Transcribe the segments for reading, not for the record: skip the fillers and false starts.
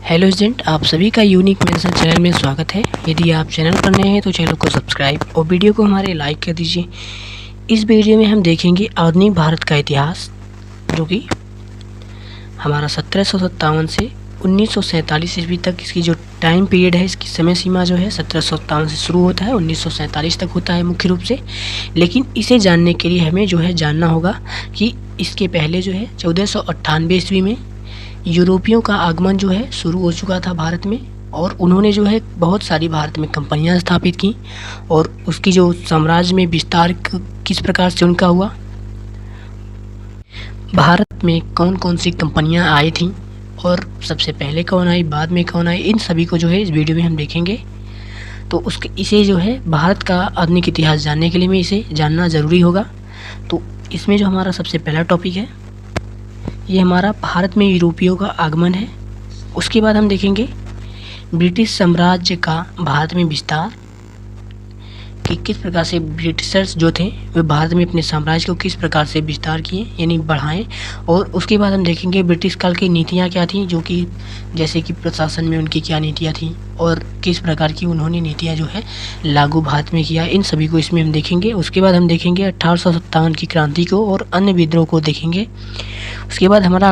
Hello student, आप सभी का यूनिक मेंशन चैनल में स्वागत है। यदि आप चैनल पर नए हैं तो चैनल को सब्सक्राइब और वीडियो को हमारे लाइक कर दीजिए। इस वीडियो में हम देखेंगे आधुनिक भारत का इतिहास, जो कि हमारा 1757 से 1947 ईस्वी तक इसकी जो टाइम पीरियड है, इसकी समय सीमा जो है 1757 से शुरू होता है, 1947 तक होता है मुख्य रूप से। लेकिन इसे जानने के लिए हमें जो है जानना होगा कि इसके पहले जो है 1498 ईस्वी में यूरोपियों का आगमन जो है शुरू हो चुका था भारत में, और उन्होंने जो है बहुत सारी भारत में कंपनियां स्थापित की, और उसकी जो साम्राज्य में विस्तार किस प्रकार से उनका हुआ, भारत में कौन कौन सी कंपनियां आई थीं और सबसे पहले कौन आई, बाद में कौन आई, इन सभी को जो है इस वीडियो में हम देखेंगे। तो इसे जो है भारत का आधुनिक इतिहास जानने के लिए हमें इसे जानना ज़रूरी होगा। तो इसमें जो हमारा सबसे पहला टॉपिक है, ये हमारा भारत में यूरोपियों का आगमन है। उसके बाद हम देखेंगे ब्रिटिश साम्राज्य का भारत में विस्तार, कि किस प्रकार से ब्रिटिशर्स जो थे वे भारत में अपने साम्राज्य को किस प्रकार से विस्तार किए, यानी बढ़ाएं। और उसके बाद हम देखेंगे ब्रिटिश काल की नीतियाँ क्या थीं, जो कि जैसे कि प्रशासन में उनकी क्या नीतियाँ थीं और किस प्रकार की उन्होंने नीतियाँ जो है लागू भारत में किया, इन सभी को इसमें हम देखेंगे। उसके बाद हम देखेंगे 1857 की क्रांति को और अन्य विद्रोह को देखेंगे। उसके बाद हमारा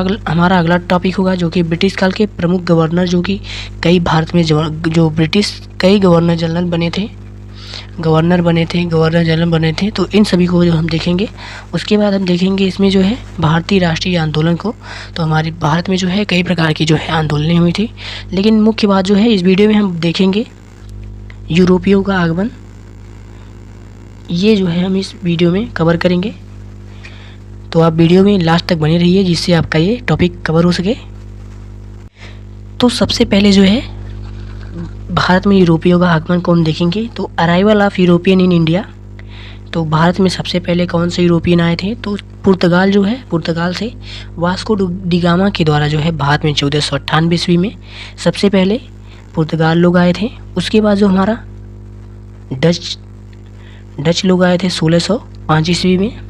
अगला टॉपिक होगा, जो कि ब्रिटिश काल के प्रमुख गवर्नर, जो कि कई भारत में जो ब्रिटिश कई गवर्नर जनरल बने थे, तो इन सभी को जो हम देखेंगे। उसके बाद हम देखेंगे इसमें जो है भारतीय राष्ट्रीय आंदोलन को। तो हमारे भारत में जो है कई प्रकार की जो है आंदोलनें हुई थी, लेकिन मुख्य बात जो है इस वीडियो में हम देखेंगे यूरोपियों का आगमन। ये जो है हम इस वीडियो में कवर करेंगे, तो आप वीडियो में लास्ट तक बने रहिए जिससे आपका ये टॉपिक कवर हो सके। तो सबसे पहले जो है भारत में यूरोपियों का आगमन कौन देखेंगे, तो arrival of European in India. तो भारत में सबसे पहले कौन से यूरोपियन आए थे, तो पुर्तगाल जो है, पुर्तगाल से वास्को डी गामा के द्वारा जो है भारत में 1498 ईस्वी में सबसे पहले पुर्तगाल लोग आए थे। उसके बाद जो हमारा डच लोग आए थे 1605 ईस्वी में।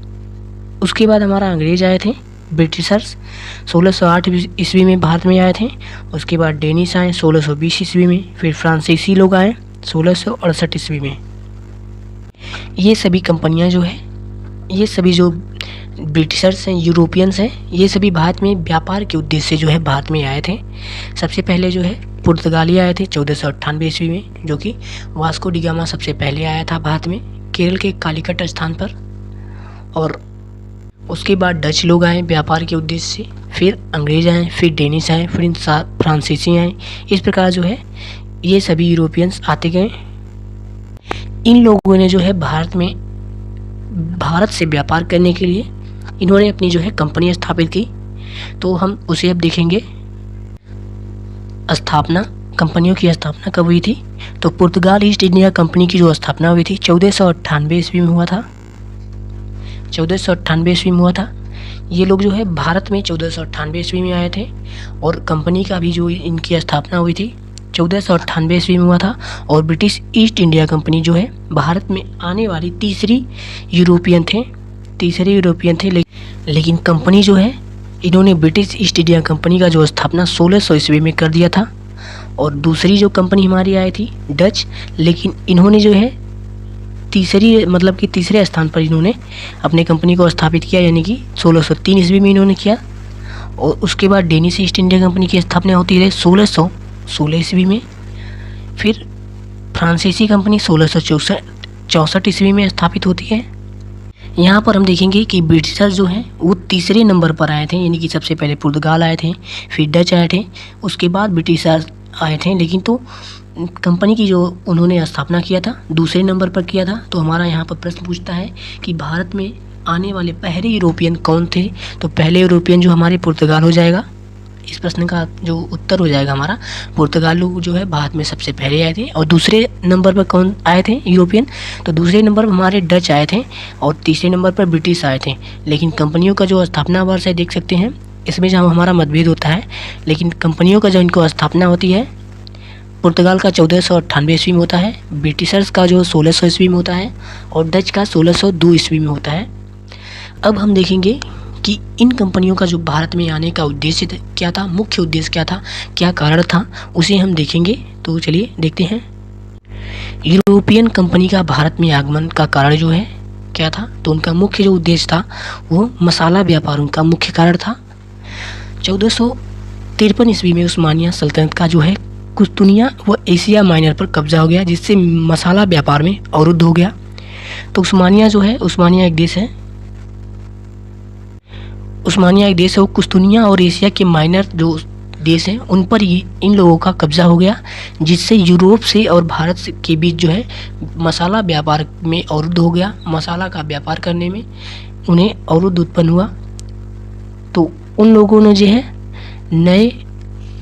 उसके बाद हमारा अंग्रेज आए थे, ब्रिटिशर्स 1608 ईस्वी में भारत में आए थे। उसके बाद डेनिश आए 1620 ईस्वी में। फिर फ्रांसीसी लोग आए 1668 ईस्वी में। ये सभी कंपनियां जो है, ये सभी जो ब्रिटिशर्स हैं, यूरोपियंस हैं, ये सभी भारत में व्यापार के उद्देश्य से जो है भारत में आए थे। सबसे पहले जो है पुर्तगाली आए थे 1498 ईस्वी में, जो कि वास्को डी गामा सबसे पहले आया था भारत में केरल के कालीकट स्थान पर। और उसके बाद डच लोग आए व्यापार के उद्देश्य से, फिर अंग्रेज आए, फिर डेनिश आए, फिर फ्रांसीसी आए। इस प्रकार जो है ये सभी यूरोपियंस आते गए। इन लोगों ने जो है भारत से व्यापार करने के लिए इन्होंने अपनी जो है कंपनी स्थापित की। तो हम उसे अब देखेंगे। कंपनियों की स्थापना कब हुई थी, तो पुर्तगाल ईस्ट इंडिया कंपनी की जो स्थापना हुई थी 1498 ईस्वी में हुआ था। 1498 ईस्वी में हुआ था। ये लोग जो है भारत में 1498 ईस्वी में आए थे, और कंपनी का भी जो इनकी स्थापना हुई थी 1498 ईस्वी में हुआ था। और ब्रिटिश ईस्ट इंडिया कंपनी जो है भारत में आने वाली तीसरे यूरोपियन थे। लेकिन कंपनी जो है, इन्होंने ब्रिटिश ईस्ट इंडिया कंपनी का जो स्थापना 1600 ईस्वी में कर दिया था। और दूसरी जो कंपनी हमारी आई थी डच, लेकिन इन्होंने जो है तीसरे स्थान पर इन्होंने अपने कंपनी को स्थापित किया, यानी कि 1603 ईस्वी में इन्होंने किया। और उसके बाद डेनिश ईस्ट इंडिया कंपनी की स्थापना होती है 1616 ईस्वी में। फिर फ्रांसीसी कंपनी 1664 ईस्वी में स्थापित होती है। यहाँ पर हम देखेंगे कि ब्रिटिशर जो हैं वो तीसरे नंबर पर आए थे, यानी कि सबसे पहले पुर्तगाल आए थे, फिर डच आए थे, उसके बाद ब्रिटिशर्स आए थे। लेकिन तो कंपनी की जो उन्होंने स्थापना किया था दूसरे नंबर पर किया था। तो हमारा यहाँ पर प्रश्न पूछता है कि भारत में आने वाले पहले यूरोपियन कौन थे, तो पहले यूरोपियन जो हमारे पुर्तगाल हो जाएगा। इस प्रश्न का जो उत्तर हो जाएगा हमारा पुर्तगाल लोग जो है भारत में सबसे पहले आए थे। और दूसरे नंबर पर कौन आए थे यूरोपियन, तो दूसरे नंबर पर हमारे डच आए थे, और तीसरे नंबर पर ब्रिटिश आए थे। लेकिन कंपनियों का जो स्थापना वर्ष है देख सकते हैं, इसमें जहाँ हमारा मतभेद होता है। लेकिन कंपनियों का जो इनको स्थापना होती है, पुर्तगाल का 1498 ईस्वी में होता है, ब्रिटिशर्स का जो 1600 ईस्वी में होता है, और डच का 1602 ईस्वी में होता है। अब हम देखेंगे कि इन कंपनियों का जो भारत में आने का उद्देश्य क्या था, मुख्य उद्देश्य क्या था, क्या कारण था, उसे हम देखेंगे। तो चलिए देखते हैं। यूरोपियन कंपनी का भारत में आगमन का कारण जो है क्या था, तो उनका मुख्य जो उद्देश्य था वो मसाला व्यापार उनका मुख्य कारण था। 1453 ईस्वी में उस्मानिया सल्तनत का जो है कुस्तुनिया व एशिया माइनर पर कब्जा हो गया, जिससे मसाला व्यापार में अवरुद्ध हो गया। तो उस्मानिया जो है, उस्मानिया एक देश है, उस्मानिया एक देश है, वो कुस्तुनिया और एशिया के माइनर जो देश हैं उन पर ये इन लोगों का कब्जा हो गया, जिससे यूरोप से और भारत के बीच जो है मसाला व्यापार में अवरुद्ध हो गया। मसाला का व्यापार करने में उन्हें अवरुद्ध उत्पन्न हुआ। तो उन लोगों ने जो है नए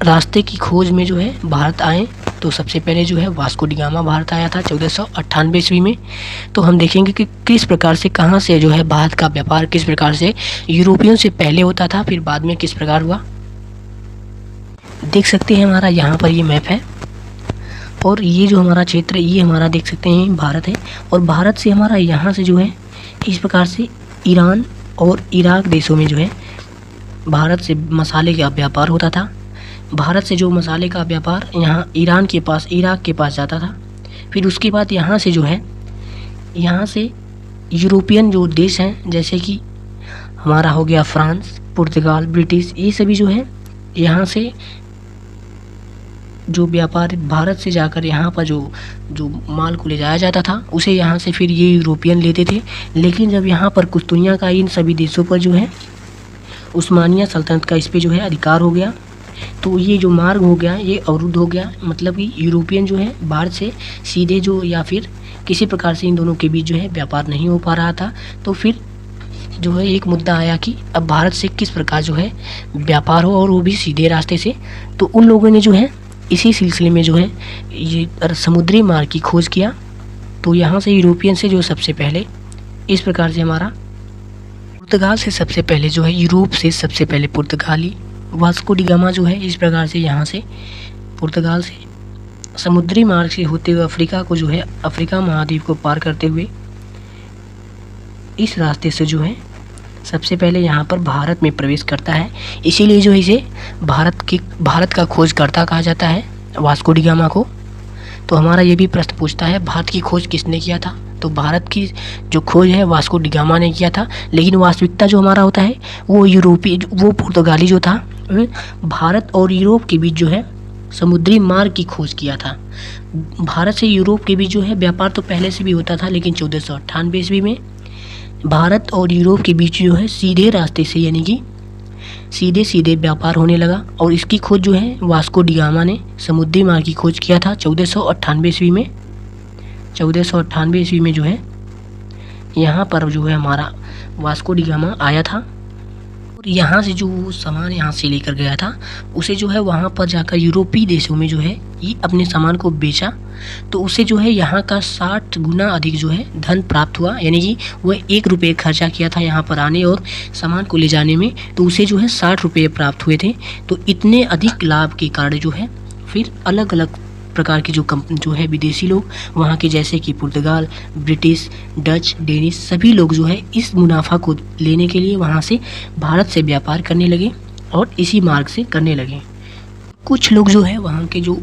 रास्ते की खोज में जो है भारत आए। तो सबसे पहले जो है वास्को डी गामा भारत आया था 1498 ईस्वी में। तो हम देखेंगे कि किस प्रकार से, कहाँ से जो है भारत का व्यापार किस प्रकार से यूरोपियन से पहले होता था, फिर बाद में किस प्रकार हुआ। देख सकते हैं हमारा यहाँ पर ये मैप है, और ये जो हमारा क्षेत्र है ये हमारा देख सकते हैं भारत है। और भारत से हमारा यहाँ से जो है इस प्रकार से ईरान और इराक देशों में जो है भारत से मसाले का व्यापार होता था। भारत से जो मसाले का व्यापार यहाँ ईरान के पास, इराक के पास जाता था। फिर उसके बाद यहाँ से जो है, यहाँ से यूरोपियन जो देश हैं जैसे कि हमारा हो गया फ्रांस, पुर्तगाल, ब्रिटिश, ये सभी जो है यहाँ से जो व्यापार भारत से जाकर यहाँ पर जो माल को ले जाया जाता था उसे यहाँ से फिर ये यूरोपियन लेते थे। लेकिन जब यहाँ पर कुस्तुनिया का इन सभी देशों पर जो है उस्मानिया सल्तनत का इस पे जो है अधिकार हो गया, तो ये जो मार्ग हो गया ये अवरुद्ध हो गया। मतलब कि यूरोपियन जो है भारत से सीधे जो या फिर किसी प्रकार से इन दोनों के बीच जो है व्यापार नहीं हो पा रहा था। तो फिर जो है एक मुद्दा आया कि अब भारत से किस प्रकार जो है व्यापार हो, और वो भी सीधे रास्ते से। तो उन लोगों ने जो है इसी सिलसिले में जो है ये समुद्री मार्ग की खोज किया। तो यहाँ से यूरोपियन से जो सबसे पहले इस प्रकार से हमारा पुर्तगाल से सबसे पहले जो है, यूरोप से सबसे पहले पुर्तगाली वास्को डी गामा जो है इस प्रकार से यहाँ से पुर्तगाल से समुद्री मार्ग से होते हुए अफ्रीका को जो है, अफ्रीका महाद्वीप को पार करते हुए इस रास्ते से जो है सबसे पहले यहाँ पर भारत में प्रवेश करता है। इसीलिए जो इसे भारत का खोजकर्ता कहा जाता है, वास्को डी गामा को। तो हमारा ये भी प्रश्न पूछता है भारत की खोज किसने किया था, तो भारत की जो खोज है वास्को डी गामा ने किया था। लेकिन वास्तविकता जो हमारा होता है वो पुर्तगाली जो था भारत और यूरोप के बीच जो है समुद्री मार्ग की खोज किया था। भारत से यूरोप के बीच जो है व्यापार तो पहले से भी होता था, लेकिन 1498 ईस्वी में भारत और यूरोप के बीच जो है सीधे रास्ते से, यानी कि सीधे व्यापार होने लगा। और इसकी खोज जो है वास्को डी गामा ने समुद्री मार्ग की खोज किया था 1498 ईस्वी में। 1498 ईस्वी में जो है यहाँ पर जो है हमारा वास्को डी गामा आया था, और यहाँ से जो सामान यहाँ से लेकर गया था उसे जो है वहाँ पर जाकर यूरोपीय देशों में जो है ये अपने सामान को बेचा। तो उसे जो है यहाँ का 60 गुना अधिक जो है धन प्राप्त हुआ, यानी कि वह 1 रुपये खर्चा किया था यहाँ पर आने और सामान को ले जाने में, तो उसे जो है 60 रुपये प्राप्त हुए थे। तो इतने अधिक लाभ के कारण जो है फिर अलग अलग प्रकार की जो है विदेशी लोग वहाँ के, जैसे कि पुर्तगाल, ब्रिटिश, डच, डेनिश, सभी लोग जो है इस मुनाफा को लेने के लिए वहाँ से भारत से व्यापार करने लगे और इसी मार्ग से करने लगे। कुछ लोग जो है वहाँ के जो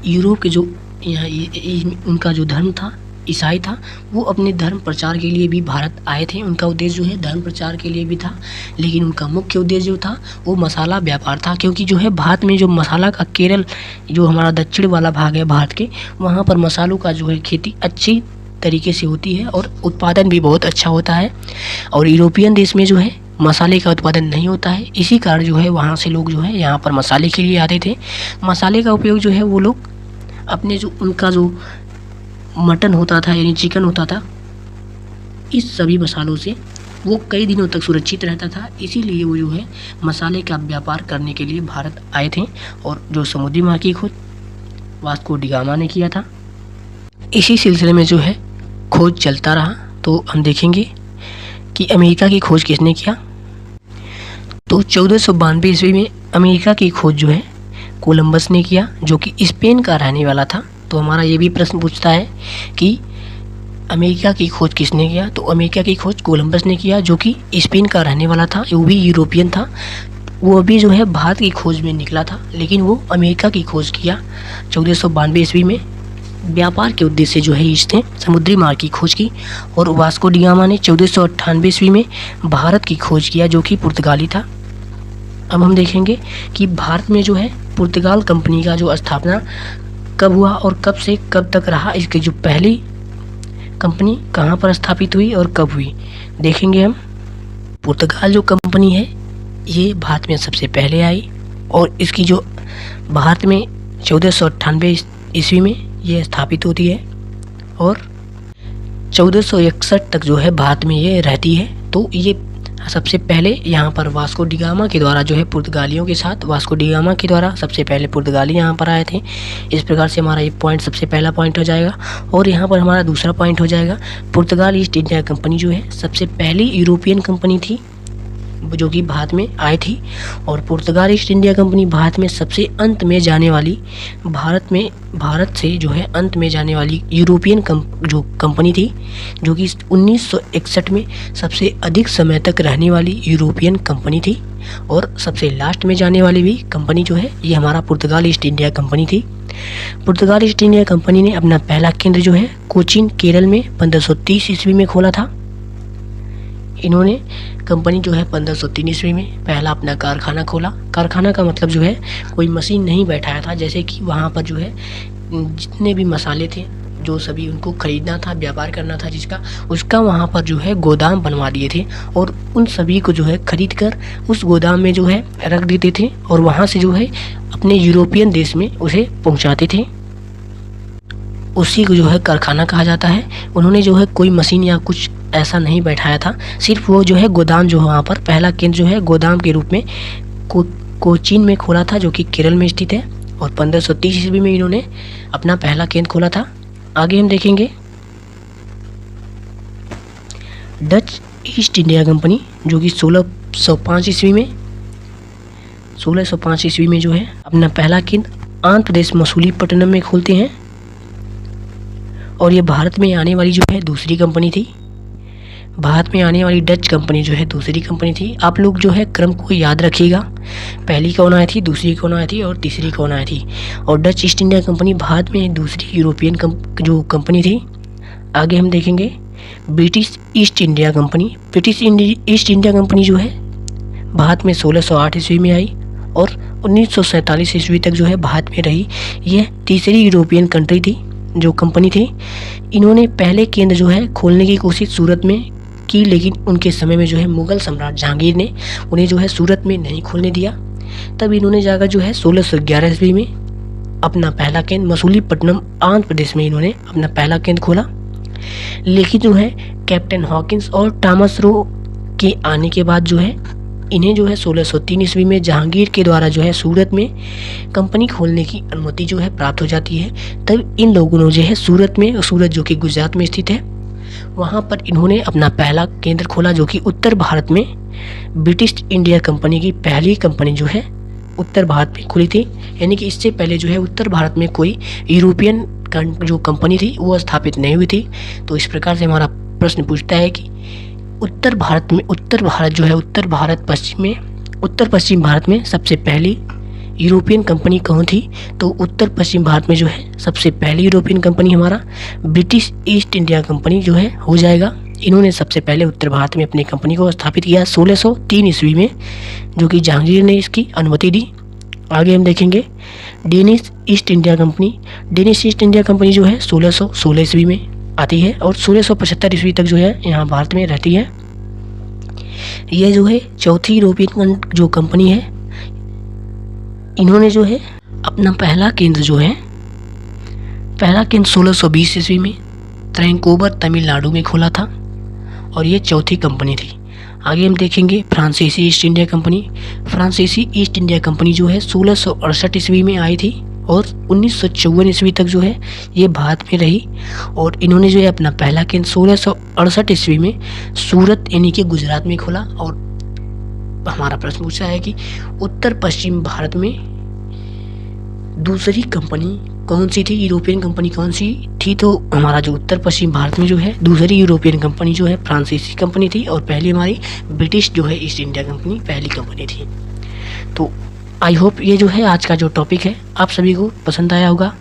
यूरोप के जो उनका जो धर्म था, ईसाई था, वो अपने धर्म प्रचार के लिए भी भारत आए थे। उनका उद्देश्य जो है धर्म प्रचार के लिए भी था, लेकिन उनका मुख्य उद्देश्य जो था वो मसाला व्यापार था। क्योंकि जो है भारत में जो मसाला का, केरल जो हमारा दक्षिण वाला भाग है भारत के, वहाँ पर मसालों का जो है खेती अच्छी तरीके से होती है और उत्पादन भी बहुत अच्छा होता है। और यूरोपियन देश में जो है मसाले का उत्पादन नहीं होता है, इसी कारण जो है वहाँ से लोग जो है यहाँ पर मसाले के लिए आते थे। मसाले का उपयोग जो है वो लोग अपने जो उनका जो मटन होता था यानी चिकन होता था, इस सभी मसालों से वो कई दिनों तक सुरक्षित रहता था। इसीलिए वो जो है मसाले का व्यापार करने के लिए भारत आए थे। और जो समुद्री मार्ग की खोज वास्को डी गामा ने किया था, इसी सिलसिले में जो है खोज चलता रहा। तो हम देखेंगे कि अमेरिका की खोज किसने किया। तो 1492 ईस्वी में अमेरिका की खोज जो है कोलंबस ने किया, जो कि स्पेन का रहने वाला था। तो हमारा ये भी प्रश्न पूछता है कि अमेरिका की खोज किसने किया? तो अमेरिका की खोज कोलंबस ने किया, जो कि स्पेन का रहने वाला था, वो भी यूरोपियन था। वो भी जो है भारत की खोज में निकला था, लेकिन वो अमेरिका की खोज किया 1492 ईस्वी में। व्यापार के उद्देश्य से जो है इसने समुद्री मार्ग की खोज की। और वास्को डी गामा ने 1498 ईस्वी में भारत की खोज किया, जो कि पुर्तगाली था। अब हम देखेंगे कि भारत में जो है पुर्तगाल कंपनी का जो स्थापना कब हुआ और कब से कब तक रहा, इसकी जो पहली कंपनी कहाँ पर स्थापित हुई और कब हुई, देखेंगे हम। पुर्तगाल जो कंपनी है ये भारत में सबसे पहले आई और इसकी जो भारत में 1498 ईस्वी में ये स्थापित होती है और 1461 तक जो है भारत में ये रहती है। तो ये सबसे पहले यहाँ पर वास्को डी गामा के द्वारा जो है पुर्तगालियों के साथ, वास्को डी गामा के द्वारा सबसे पहले पुर्तगाली यहाँ पर आए थे। इस प्रकार से हमारा ये पॉइंट सबसे पहला पॉइंट हो जाएगा। और यहाँ पर हमारा दूसरा पॉइंट हो जाएगा, पुर्तगाल ईस्ट इंडिया कंपनी जो है सबसे पहली यूरोपियन कंपनी थी जो कि भारत में आई थी। और पुर्तगाल ईस्ट इंडिया कंपनी भारत में सबसे अंत में जाने वाली, भारत से जो है अंत में जाने वाली यूरोपियन जो कंपनी थी, जो कि 1961 में सबसे अधिक समय तक रहने वाली यूरोपियन कंपनी थी। और सबसे लास्ट में जाने वाली भी कंपनी जो है ये हमारा पुर्तगाल ईस्ट इंडिया कंपनी थी। पुर्तगाल ईस्ट इंडिया कंपनी ने अपना पहला केंद्र जो है कोचीन केरल में 1530 ईस्वी में खोला था। इन्होंने कंपनी जो है 1503 ईस्वी में पहला अपना कारखाना खोला। कारखाना का मतलब जो है कोई मशीन नहीं बैठाया था, जैसे कि वहाँ पर जो है जितने भी मसाले थे जो सभी उनको ख़रीदना था, व्यापार करना था जिसका, उसका वहाँ पर जो है गोदाम बनवा दिए थे और उन सभी को जो है ख़रीद कर उस गोदाम में जो है रख देते थे और वहाँ से जो है अपने यूरोपियन देश में उसे पहुँचाते थे। उसी को जो है कारखाना कहा जाता है। उन्होंने जो है कोई मशीन या कुछ ऐसा नहीं बैठाया था, सिर्फ वो जो है गोदाम जो वहाँ पर पहला केंद्र जो है गोदाम के रूप में कोचीन में खोला था, जो कि केरल में स्थित है। और 1530 ईस्वी में इन्होंने अपना पहला केंद्र खोला था। आगे हम देखेंगे डच ईस्ट इंडिया कंपनी, जो कि 1605 ईस्वी में जो है अपना पहला केंद्र आंध्र प्रदेश मसूलीपट्टनम में खोलते हैं। और ये भारत में आने वाली जो है दूसरी कंपनी थी। भारत में आने वाली डच कंपनी जो है दूसरी कंपनी थी। आप लोग जो है क्रम को याद रखिएगा, पहली कौन आई थी, दूसरी कौन आई थी और तीसरी कौन आई थी। और Dutch east India company Bharat में दूसरी यूरोपियन जो कंपनी थी। आगे हम देखेंगे British east India company. British east India company जो है भारत में 1608 ईस्वी में आई और 1947 ईस्वी तक जो है भारत में रही। यह तीसरी यूरोपियन कंट्री थी जो कंपनी थी। इन्होंने पहले केंद्र जो है खोलने की कोशिश सूरत में की, लेकिन उनके समय में जो है मुगल सम्राट जहांगीर ने उन्हें जो है सूरत में नहीं खोलने दिया। तब इन्होंने जाकर जो है 1611 ईस्वी में अपना पहला केंद्र मसूलीपट्टनम आंध्र प्रदेश में इन्होंने अपना पहला केंद्र खोला। लेकिन जो है कैप्टन हॉकिंस और थॉमस रो के आने के बाद जो है इन्हें जो है 1603 ईस्वी में जहांगीर के द्वारा जो है सूरत में कंपनी खोलने की अनुमति जो है प्राप्त हो जाती है। तब इन लोगों ने जो है सूरत जो कि गुजरात में स्थित है, वहाँ पर इन्होंने अपना पहला केंद्र खोला, जो कि उत्तर भारत में ब्रिटिश इंडिया कंपनी की पहली कंपनी जो है उत्तर भारत में खुली थी। यानी कि इससे पहले जो है उत्तर भारत में कोई यूरोपियन जो कंपनी थी वो स्थापित नहीं हुई थी। तो इस प्रकार से हमारा प्रश्न पूछता है कि उत्तर पश्चिम भारत में सबसे पहली यूरोपियन कंपनी कौन थी? तो उत्तर पश्चिम भारत में जो है सबसे पहली यूरोपियन कंपनी हमारा ब्रिटिश ईस्ट इंडिया कंपनी जो है हो जाएगा। इन्होंने सबसे पहले उत्तर भारत में अपनी कंपनी को स्थापित किया 1603 ईस्वी में, जो कि जहांगीर ने इसकी अनुमति दी। आगे हम देखेंगे Danish east India company. Danish east India company जो है 1616 ईस्वी में आती है और 1675 ईस्वी तक जो है यहाँ भारत में रहती है। यह जो है चौथी यूरोपियन जो कंपनी है। इन्होंने जो है अपना पहला केंद्र 1620 ईस्वी में त्रैंकोबर तमिलनाडु में खोला था और ये चौथी कंपनी थी। आगे हम देखेंगे फ्रांसीसी ईस्ट इंडिया कंपनी। फ्रांसीसी ईस्ट इंडिया कंपनी जो है 1668 ईस्वी में आई थी और 1954 ईस्वी तक जो है ये भारत में रही। और इन्होंने जो है अपना पहला केंद्र 1668 ईस्वी में सूरत यानी कि गुजरात में खोला। और हमारा प्रश्न पूछा है कि उत्तर पश्चिम भारत में दूसरी कंपनी कौन सी थी यूरोपियन कंपनी, कौन सी थी? तो हमारा जो उत्तर पश्चिम भारत में जो है दूसरी यूरोपियन कंपनी जो है फ्रांसीसी कंपनी थी, और पहली हमारी ब्रिटिश जो है ईस्ट इंडिया कंपनी पहली कंपनी थी। तो आई होप ये जो है आज का जो टॉपिक है आप सभी को पसंद आया होगा।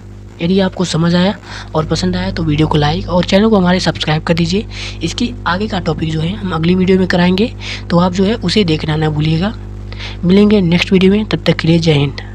यदि आपको समझ आया और पसंद आया तो वीडियो को लाइक और चैनल को हमारे सब्सक्राइब कर दीजिए। इसकी आगे का टॉपिक जो है हम अगली वीडियो में कराएंगे, तो आप जो है उसे देखना ना भूलिएगा। मिलेंगे नेक्स्ट वीडियो में, तब तक के लिए जय हिंद।